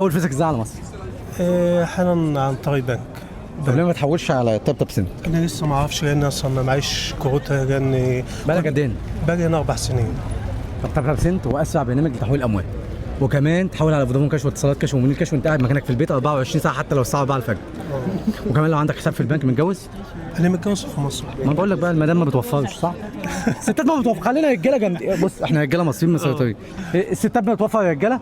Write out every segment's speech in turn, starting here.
اول فيزك ازاي على مصر؟ حالا عن طريق بنك. طب ليه ما تحولش على طب سن؟ انا لسه ما اعرفش لان اصلا ما معيش كروتها لان بقالك قد ايه؟ بقى انا 4 سنين. طب سن هو اسرع برنامج لتحويل الاموال، وكمان تحول على فودافون كاش واتصالات كاش وموبيل كاش وانت قاعد مكانك في البيت 24 ساعه حتى لو الساعه 4 الفجر. وكمان لو عندك حساب في البنك متجوز. انا متجوز في مصر. ما بقول لك بقى المدام ما بتوفرش صح؟ الستات ما بتوفر، خلينا رجاله جامد. بص احنا رجاله مصريين مسيطرين. الستات بتوفر يا رجاله؟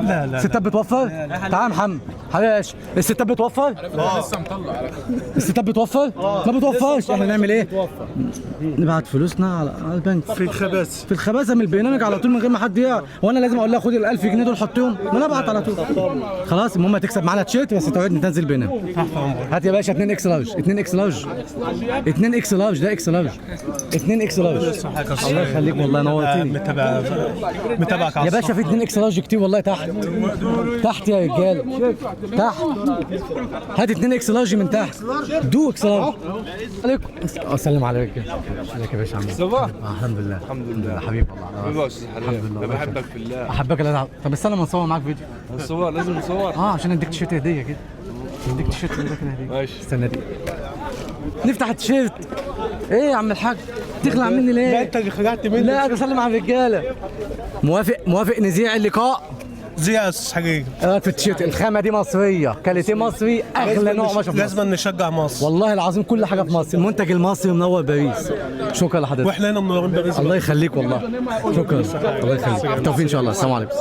لا الستات بتوفر؟ تعال يا محمد حبيبي يا باشا، الستات بتوفر؟ لسه مطلع على فكره. الستات بتوفر؟ ما بتوفرش. احنا نعمل ايه؟ نبعت فلوسنا على البنك في الخباث. في الخبازه من البرنامج على طول من غير ما حد يعرف. وانا لازم اقول لها خدي ال 1000 جنيه دول حطيهم؟ ما انا ابعت على طول. خلاص المهم تكسب معانا تيشيرت بس توعدني تنزل برنامج. هات يا باشا 2 اكس لارج 2 اكس لارج 2 اكس لارج ده اكس لارج 2 اكس لارج. الله يخليك والله نورتني. متابعك يا باشا في 2 اكس لارج كتير والله تحت تحت يا رجاله تحت. هات 2 اكس لارج من تحت دو اكس لارج. عليكم اسلم عليك. ازيك يا باشا عامل ايه؟ صباح. الحمد لله حبيبي والله. حبيبي يا استاذ حبيبي، انا بحبك في الله. احبك لا. طب استنى ما نصور معاك فيديو. الصور لازم نصور. عشان اديك تيشيرت هديه كده. اديك تيشيرت كده هديه. ماشي. استنى دي نفتح التيشيرت. ايه يا عم الحاج تخلع مني ليه؟ لا انت اللي خلعت مني. لا بسلم على الرجاله. موافق نذيع اللقاء. زي يا استاذ حقيقي. في التيشيرت الخامه دي مصريه، كاليتيه مصري، اغلى نوع ما شفنا. لازم نشجع مصر. والله العظيم كل حاجه في مصر، المنتج المصري منور باريس. شكرا لحضرتك. واحنا هنا منورين باريس. الله يخليك والله. شكرا الله يخليك. بالتوفيق ان شاء الله. السلام عليكم.